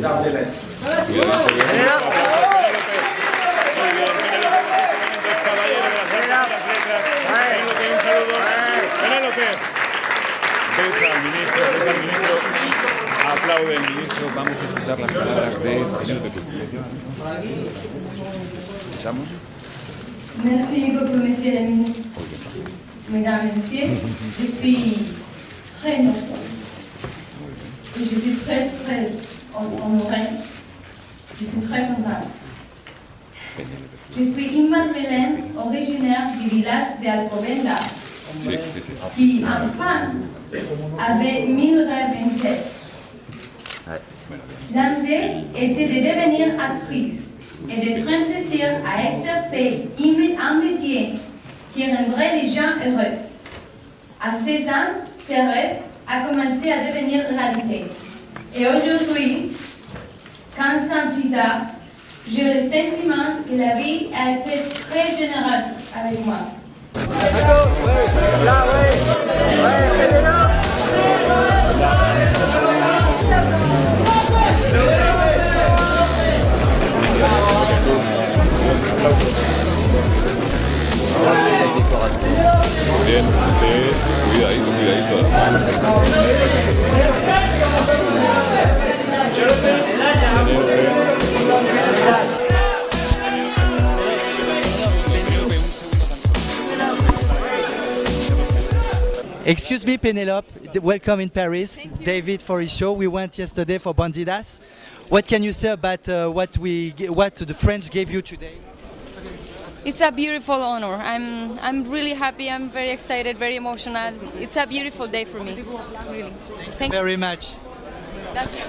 arts et lettres. Besa al ministro. Aplaude el ministro. Vamos a escuchar las palabras de Penélope Cruz. ¿Escuchamos? Merci beaucoup, monsieur le ministre. Mesdames et messieurs, je suis très contente. Et je suis très honorée. Je suis très contente. Je suis Immaculée, originaire du village de Alcobendas, qui, enfant, avait 1000 rêves en tête. L'enjeu était de devenir actrice et de prendre plaisir à exercer un métier qui rendrait les gens heureux. À 16 ans, ce rêve a commencé à devenir réalité. Et aujourd'hui, 15 ans plus tard, j'ai le sentiment que la vie a été très généreuse avec moi. Bien, cuidadito. Excuse me, Penelope. Welcome in Paris. David for his show. We went yesterday for Bandidas. What can you say about what the French gave you today? It's a beautiful honor. I'm really happy. I'm very excited, very emotional. It's a beautiful day for me. Really. Thank you very much. Thank you.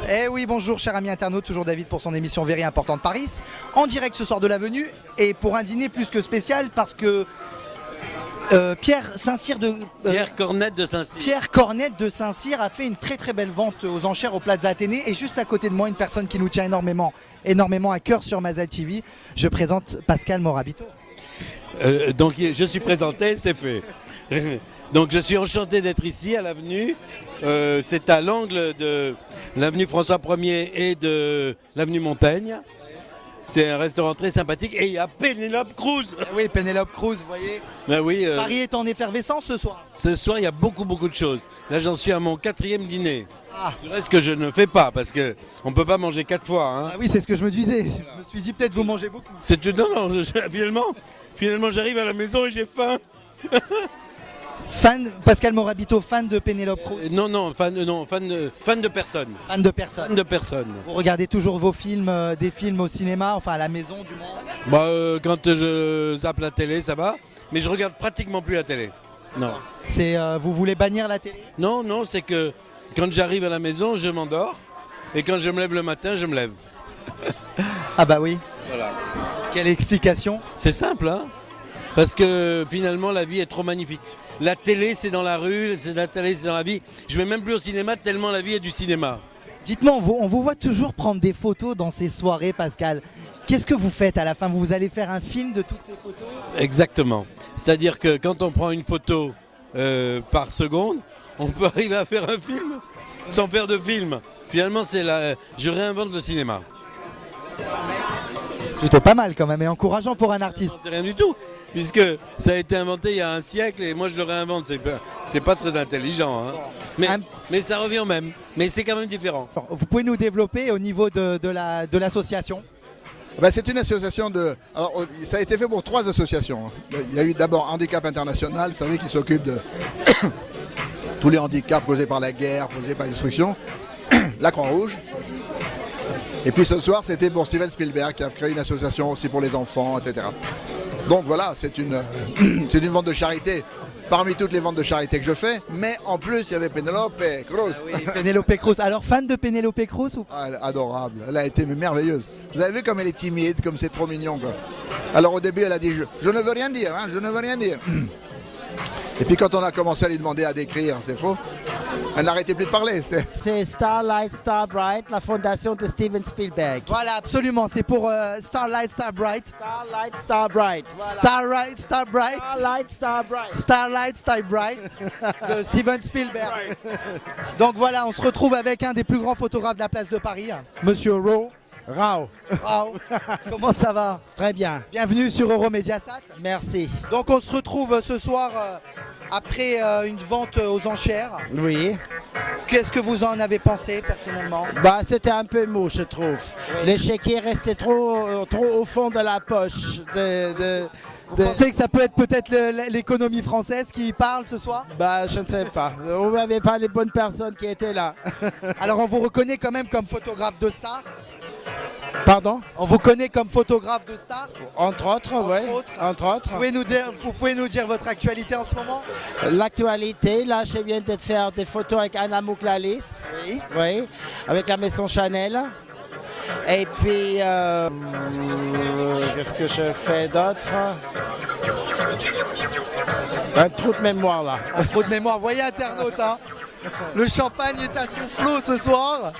Eh oui, bonjour chers amis internautes, toujours David pour son émission Very Importante Paris, en direct ce soir de l'Avenue et pour un dîner plus que spécial parce que Pierre Cornette de Saint-Cyr a fait une très très belle vente aux enchères au Plaza Athénée et juste à côté de moi une personne qui nous tient énormément à cœur sur Maza TV, je présente Pascal Morabito. Donc je suis présenté, c'est fait. Donc je suis enchanté d'être ici à l'avenue. C'est à l'angle de l'avenue François 1er et de l'avenue Montaigne. C'est un restaurant très sympathique et il y a Penélope Cruz. Oui, Penélope Cruz, vous voyez. Ben oui, Paris est en effervescence ce soir. Ce soir, il y a beaucoup de choses. Là, j'en suis à mon 4e dîner. Le reste que je ne fais pas parce qu'on ne peut pas manger 4 fois. Hein. Ah oui, c'est ce que je me disais. Je me suis dit peut-être vous mangez beaucoup. Non, finalement j'arrive à la maison et j'ai faim. Pascal Morabito, fan de Penélope Cruz. Non, fan de personne. Fan de personne. Fan de personne. Vous regardez toujours vos films, des films au cinéma, enfin à la maison du moins? Quand je zappe la télé, ça va, mais je regarde pratiquement plus la télé. Non. Vous voulez bannir la télé? Non, c'est que quand j'arrive à la maison, je m'endors, et quand je me lève le matin, je me lève. Ah bah oui. Voilà. Quelle explication? C'est simple, hein, parce que finalement la vie est trop magnifique. La télé, c'est dans la rue, la télé, c'est dans la vie. Je vais même plus au cinéma tellement la vie est du cinéma. Dites-moi, on vous voit toujours prendre des photos dans ces soirées, Pascal. Qu'est-ce que vous faites à la fin? Vous allez faire un film de toutes ces photos? Exactement. C'est-à-dire que quand on prend une photo par seconde, on peut arriver à faire un film sans faire de film. Finalement, je réinvente le cinéma. Plutôt pas mal quand même et encourageant pour un artiste. C'est rien du tout, puisque ça a été inventé il y a un siècle et moi je le réinvente. C'est pas très intelligent, hein. Mais ça revient au même. Mais c'est quand même différent. Vous pouvez nous développer au niveau de l'association? C'est une association Alors, ça a été fait pour 3 associations. Il y a eu d'abord Handicap International, vous savez, qui s'occupe de tous les handicaps causés par la guerre, causés par la destruction. La Croix-Rouge. Et puis ce soir, c'était pour Steven Spielberg qui a créé une association aussi pour les enfants, etc. Donc voilà, c'est une vente de charité. Parmi toutes les ventes de charité que je fais, mais en plus il y avait Penelope Cruz. Penelope Cruz. Alors, fan de Penelope Cruz ou Ah, elle est adorable, elle a été merveilleuse. Vous avez vu comme elle est timide, comme c'est trop mignon quoi. Alors au début elle a dit je ne veux rien dire, hein, je ne veux rien dire. Et puis quand on a commencé à lui demander à décrire, c'est faux, elle n'arrêtait plus de parler. C'est Starlight Starbright, la fondation de Steven Spielberg. Voilà, absolument. C'est pour Starlight Starbright. Starlight Starbright. Voilà. Starlight Starbright. Starlight Starbright. Starlight Starbright de Steven Spielberg. Donc voilà, on se retrouve avec un des plus grands photographes de la place de Paris, Monsieur Rao. Rao. Rao. Comment ça va? Très bien. Bienvenue sur Euromediasat. Merci. Donc on se retrouve ce soir après une vente aux enchères. Oui. Qu'est-ce que vous en avez pensé personnellement? Bah, c'était un peu mou, je trouve. L'échiquier restait trop au fond de la poche. Vous pensez que ça peut être peut-être l'économie française qui parle ce soir? Bah, je ne sais pas. On n'avait pas les bonnes personnes qui étaient là. Alors on vous reconnaît quand même comme photographe de star? Pardon? On vous connaît comme photographe de star? Entre autres, oui. Entre autres. Vous pouvez nous dire votre actualité en ce moment? L'actualité, là, je viens de faire des photos avec Anna Mouklalis. Oui. Oui. Avec la maison Chanel. Et puis, qu'est-ce que je fais d'autre? Un trou de mémoire, là. Un trou de mémoire. Voyez, internaute, hein, le champagne est à son flot ce soir.